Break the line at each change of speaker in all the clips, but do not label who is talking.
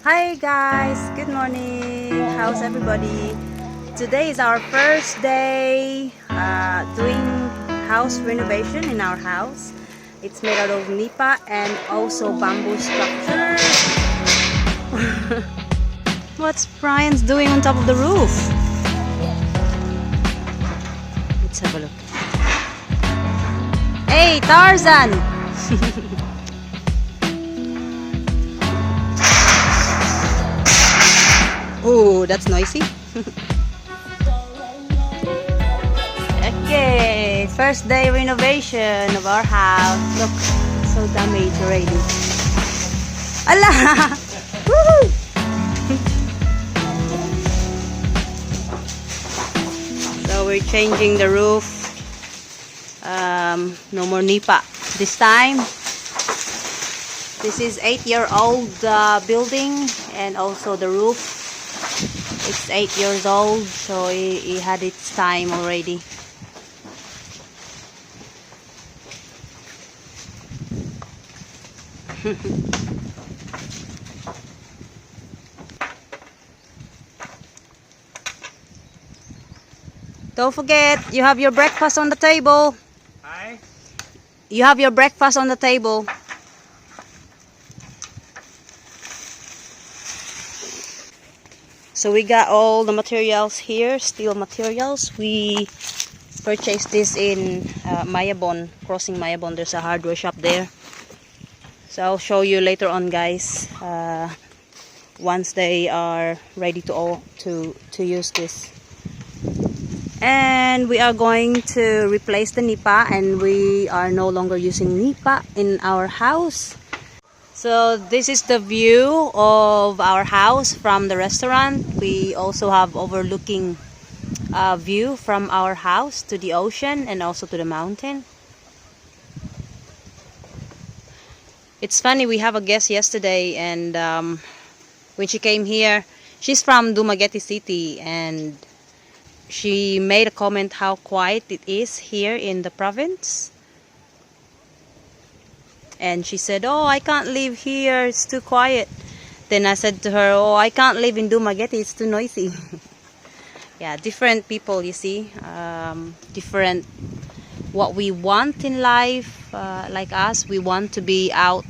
Hi guys, good morning. How's everybody? Today is our first day doing house renovation in our house. It's made out of nipa and also bamboo structure. What's Brian's doing on top of the roof? Let's have a look. Hey Tarzan! Oh, that's noisy. Okay, first day renovation of our house. Look, it's so damaged already. Allah! Woohoo! So we're changing the roof. No more nipa this time. This is 8-year-old building, and also the roof. It's 8 years old, so it had its time already. Don't forget, you have your breakfast on the table.
Hi.
You have your breakfast on the table. So we got all the materials here, steel materials. We purchased this in Mayabon, crossing Mayabon. There's a hardware shop there. So I'll show you later on, guys, once they are ready to use this. And we are going to replace the nipa, and we are no longer using nipa in our house. So this is the view of our house from the restaurant. We also have overlooking view from our house to the ocean and also to the mountain. It's funny, we have a guest yesterday, and when she came here, she's from Dumaguete City, and she made a comment how quiet it is here in the province. And she said, "Oh, I can't live here, it's too quiet." Then I said to her, "Oh, I can't live in Dumaguete, it's too noisy." Yeah, different people, you see, different what we want in life. Like us, we want to be out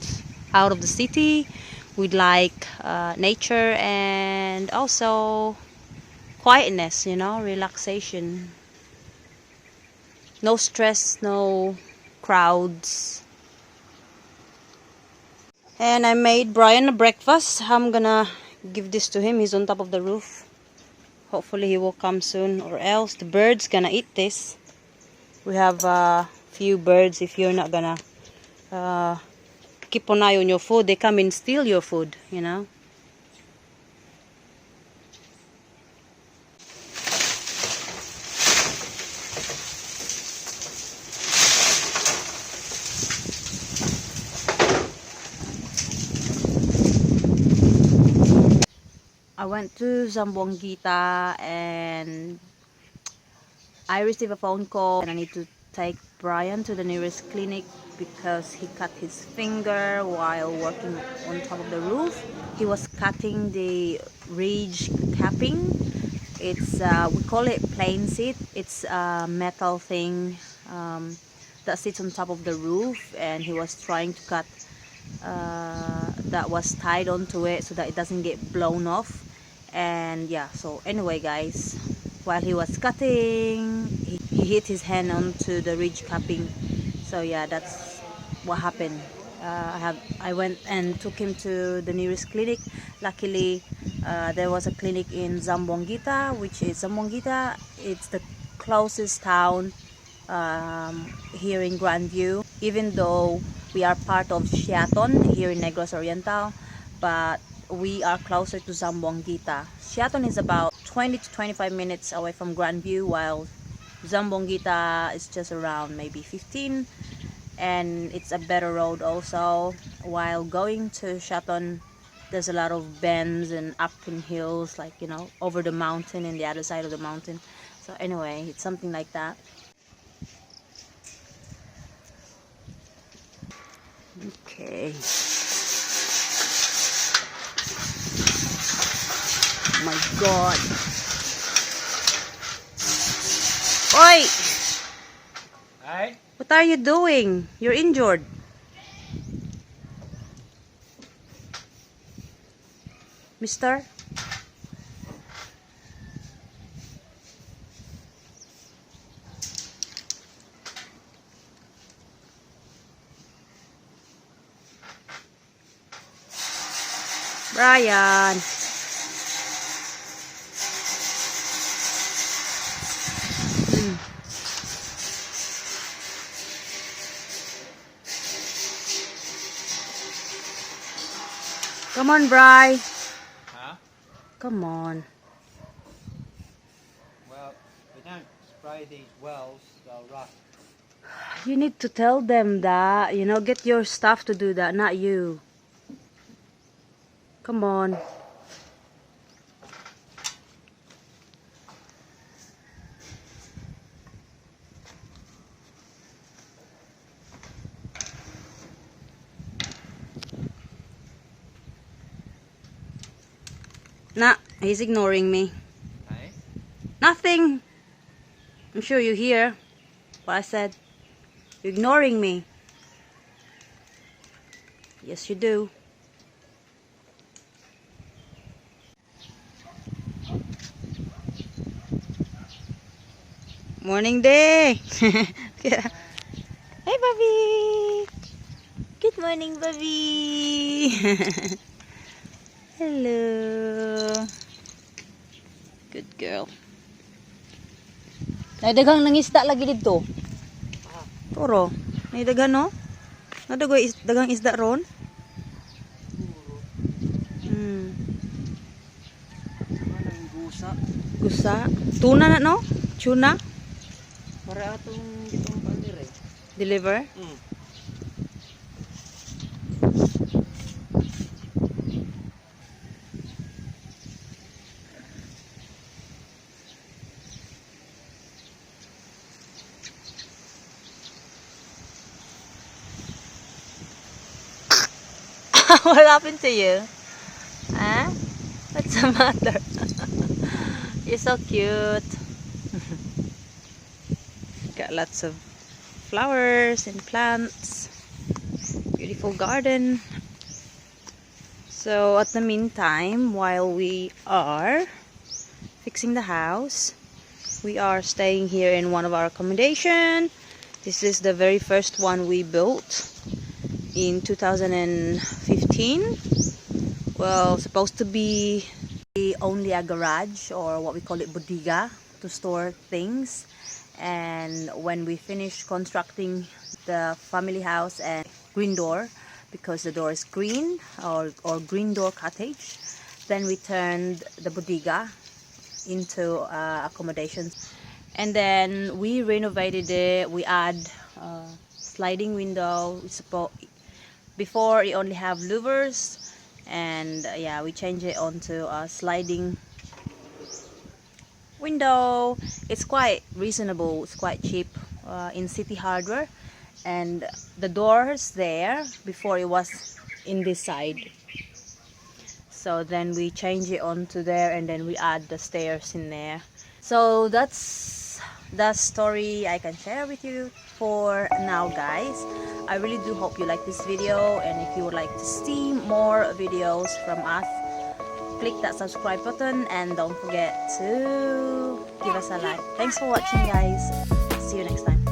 of the city. We'd like nature and also quietness, you know, relaxation. No stress, no crowds. And I made Brian a breakfast. I'm gonna give this to him. He's on top of the roof. Hopefully he will come soon, or else the bird's gonna eat this. We have a few birds. If you're not gonna keep an eye on your food, they come and steal your food, you know. I went to Zamboanguita and I received a phone call, and I need to take Brian to the nearest clinic because he cut his finger while working on top of the roof. He was cutting the ridge capping. It's we call it plain seat. It's a metal thing that sits on top of the roof, and he was trying to cut that was tied onto it so that it doesn't get blown off. And yeah, so anyway, guys, while he was cutting, he hit his hand onto the ridge capping. So yeah, that's what happened. I went and took him to the nearest clinic. Luckily, there was a clinic in Zamboanguita, Zamboanguita. It's the closest town here in Grandview. Even though we are part of Siaton here in Negros Oriental, but we are closer to Zamboanguita. Siaton is about 20 to 25 minutes away from Grandview, while Zamboanguita is just around maybe 15, and it's a better road also. While going to Siaton, there's a lot of bends and up and hills, like, you know, over the mountain and the other side of the mountain. So anyway, it's something like that. Okay. my god. Oi!
Hey?
What are you doing? You're injured. Mister? Brian. Come on, Bri.
Huh?
Come on.
Well, if we don't spray these wells, they'll rust.
You need to tell them that, you know, get your staff to do that, not you. Come on. Nah, he's ignoring me.
Hey?
Nothing. I'm sure you hear what I said. You're ignoring me. Yes, you do. Morning day. Yeah. Hey, Bobby. Good morning, Bobby. Hello. Good girl. Naidagang nangisda lagi dito. Puro. Naidagan no? Dagang isda ron?
Anong gusa?
Gusa. Tuna na no? Tuna?
Para atong itong pandir eh.
Deliver? What happened to you? Huh? What's the matter? You're so cute. Got lots of flowers and plants. Beautiful garden. So at the meantime, while we are fixing the house, we are staying here in one of our accommodation. This is the very first one we built in 2015. Well, supposed to be only a garage, or what we call it bodega, to store things. And when we finished constructing the family house and green door, because the door is green, or green door cottage, then we turned the bodega into accommodations. And then we renovated it. We add sliding window. Before it only have louvers, and yeah, we changed it onto a sliding window. It's quite reasonable. It's quite cheap in City Hardware. And the doors there, before it was in this side, so then we change it onto there, and then we add the stairs in there. So that's the story I can share with you for now, guys. I really do hope you like this video, and if you would like to see more videos from us, click that subscribe button, and don't forget to give us a like. Thanks for watching, guys. See you next time.